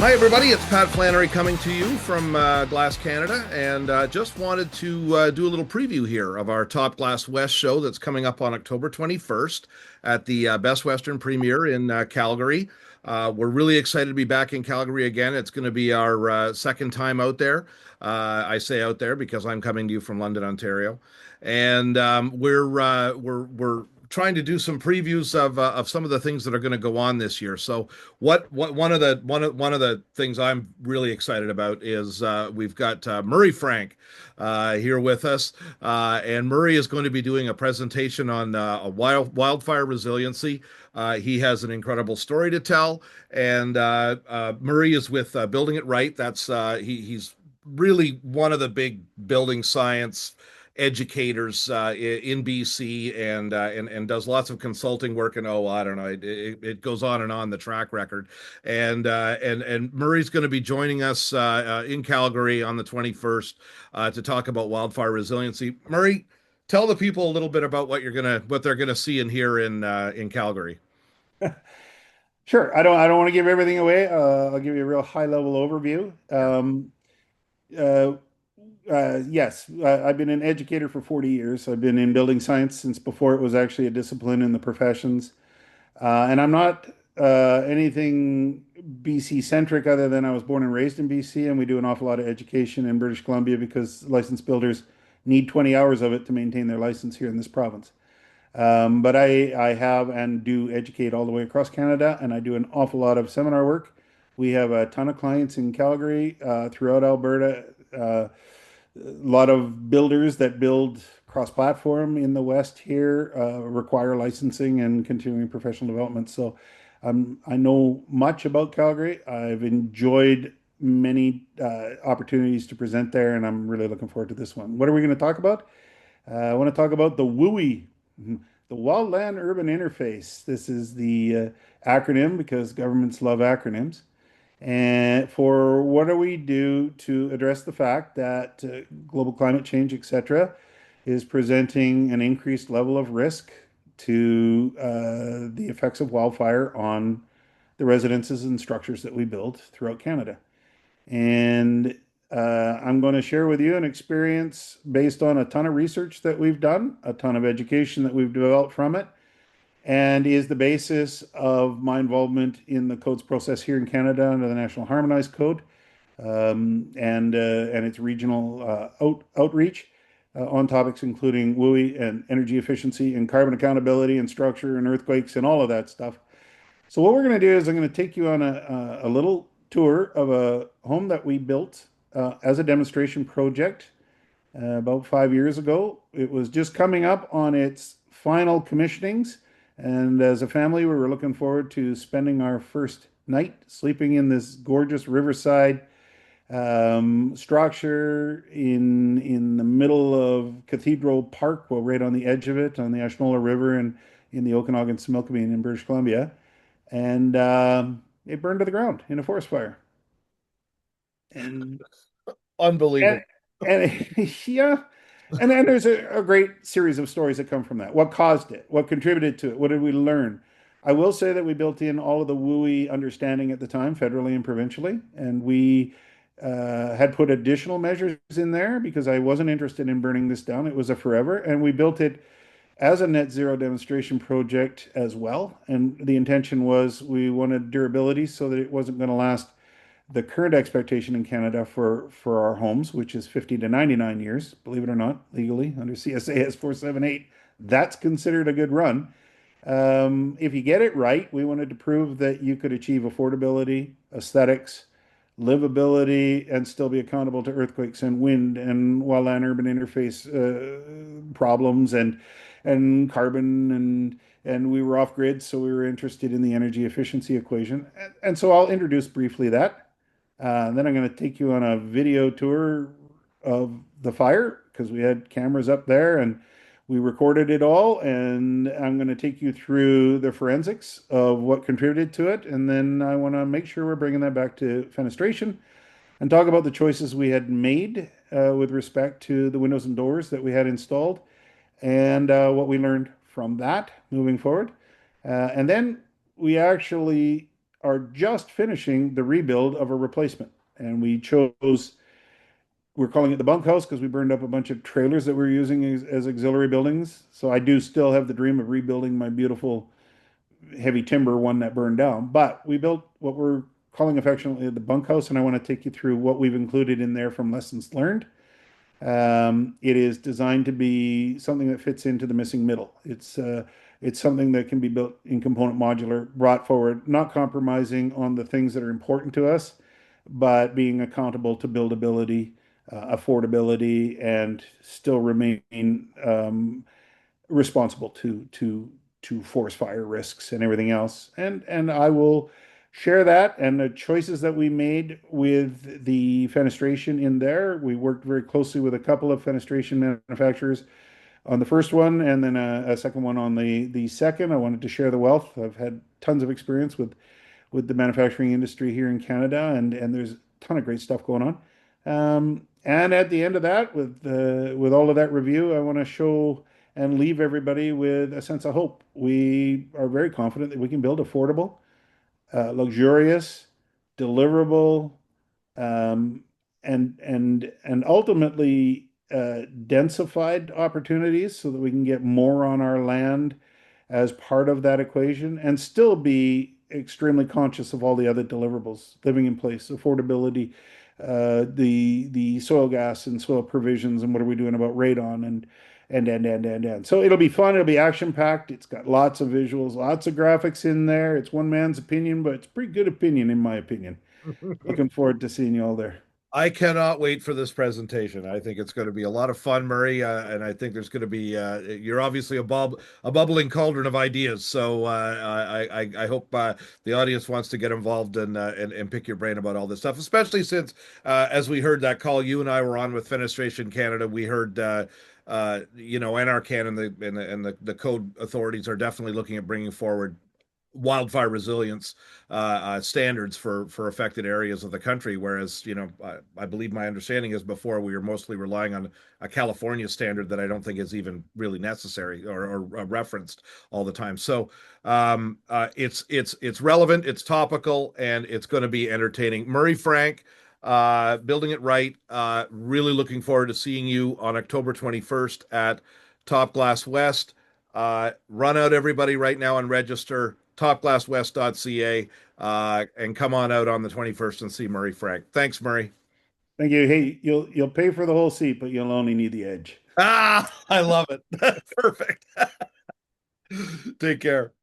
Hi, everybody. It's Pat Flannery coming to you from Glass Canada, and just wanted to do a little preview here of our Top Glass West show that's coming up on October 21st at the Best Western Premiere in Calgary. We're really excited to be back in Calgary again. It's going to be our second time out there. I say out there because I'm coming to you from London, Ontario, and we're trying to do some previews of some of the things that are going to go on this year. So what one of the things I'm really excited about is we've got Murray Frank here with us, and Murray is going to be doing a presentation on wildfire resiliency. He has an incredible story to tell, and Murray is with Building It Right. He's really one of the big building science educators in BC, and does lots of consulting work. And oh, I don't know, it goes on and on, the track record. And Murray's going to be joining us in Calgary on the 21st to talk about wildfire resiliency. Murray, tell the people a little bit about what they're gonna see and hear in Calgary. Sure. I don't want to give everything away. I'll give you a real high level overview. Yeah. Uh, yes, I've been an educator for 40 years. I've been in building science since before it was actually a discipline in the professions. And I'm not anything BC centric other than I was born and raised in BC, and we do an awful lot of education in British Columbia because licensed builders need 20 hours of it to maintain their license here in this province. But I have and do educate all the way across Canada, and I do an awful lot of seminar work. We have a ton of clients in Calgary, throughout Alberta, a lot of builders that build cross-platform in the West here require licensing and continuing professional development. So I know much about Calgary. I've enjoyed many opportunities to present there, and I'm really looking forward to this one. What are we going to talk about? I want to talk about the WUI, the Wildland Urban Interface. This is the acronym because governments love acronyms. And for what do we do to address the fact that global climate change, etc., is presenting an increased level of risk to the effects of wildfire on the residences and structures that we build throughout Canada. And I'm going to share with you an experience based on a ton of research that we've done, a ton of education that we've developed from it, and is the basis of my involvement in the codes process here in Canada under the National Harmonized Code, and its regional outreach on topics including WUI and energy efficiency and carbon accountability and structure and earthquakes and all of that stuff. So what we're going to do is I'm going to take you on a little tour of a home that we built as a demonstration project about 5 years ago. It was just coming up on its final commissionings. And as a family, we were looking forward to spending our first night sleeping in this gorgeous riverside structure in the middle of Cathedral Park, well, right on the edge of it, on the Ashnola River and in the Okanagan-Similkameen in British Columbia. And it burned to the ground in a forest fire. And and, Unbelievable. yeah, and then there's a great series of stories that come from that. What caused it? What contributed to it? What did we learn? I will say that we built in all of the WUI understanding at the time, federally and provincially, and we had put additional measures in there because I wasn't interested in burning this down. It was a forever, and we built it as a net zero demonstration project as well. And the intention was we wanted durability so that it wasn't going to last the current expectation in Canada for our homes, which is 50 to 99 years, believe it or not, legally under CSAS 478. That's considered a good run. If you get it right, we wanted to prove that you could achieve affordability, aesthetics, livability, and still be accountable to earthquakes and wind and wildland urban interface problems and carbon and we were off grid, so we were interested in the energy efficiency equation. And so I'll introduce briefly that. Then I'm going to take you on a video tour of the fire because we had cameras up there and we recorded it all. And I'm going to take you through the forensics of what contributed to it. And then I want to make sure we're bringing that back to fenestration and talk about the choices we had made with respect to the windows and doors that we had installed and what we learned from that moving forward. And then we actually are just finishing the rebuild of a replacement. And we're calling it the bunkhouse because we burned up a bunch of trailers that we were using as auxiliary buildings. So I do still have the dream of rebuilding my beautiful heavy timber one that burned down. But we built what we're calling affectionately the bunkhouse, and I want to take you through what we've included in there from lessons learned. It is designed to be something that fits into the missing middle. It's something that can be built in component modular, brought forward, not compromising on the things that are important to us, but being accountable to buildability, affordability, and still remain responsible to forest fire risks and everything else. And I will share that and the choices that we made with the fenestration in there. We worked very closely with a couple of fenestration manufacturers on the first one, and then a second one on the second. I wanted to share the wealth. I've had tons of experience with the manufacturing industry here in Canada, and there's a ton of great stuff going on. And at the end of that, with all of that review, I want to show and leave everybody with a sense of hope. We are very confident that we can build affordable, luxurious, deliverable, um, and ultimately densified opportunities so that we can get more on our land as part of that equation and still be extremely conscious of all the other deliverables, living in place, affordability, the soil gas and soil provisions, and what are we doing about radon and. So it'll be fun. It'll be action packed. It's got lots of visuals, lots of graphics in there. It's one man's opinion, but it's pretty good opinion in my opinion. Looking forward to seeing you all there. I cannot wait for this presentation. I think it's going to be a lot of fun, Murray, and I think there's going to be. You're obviously a bubbling cauldron of ideas. So I hope the audience wants to get involved and pick your brain about all this stuff, especially since, as we heard that call you and I were on with Fenestration Canada, we heard. NRCan and the code authorities are definitely looking at bringing forward wildfire resilience standards for affected areas of the country. Whereas, I believe my understanding is before we were mostly relying on a California standard that I don't think is even really necessary or referenced all the time. So it's relevant, it's topical, and it's going to be entertaining. Murray Frank, building it right. Really looking forward to seeing you on October 21st at Top Glass West. Run out everybody right now and register topglasswest.ca and come on out on the 21st and see Murray Frank. Thanks, Murray. Thank you. Hey, you'll pay for the whole seat, but you'll only need the edge. I love it. Perfect. Take care.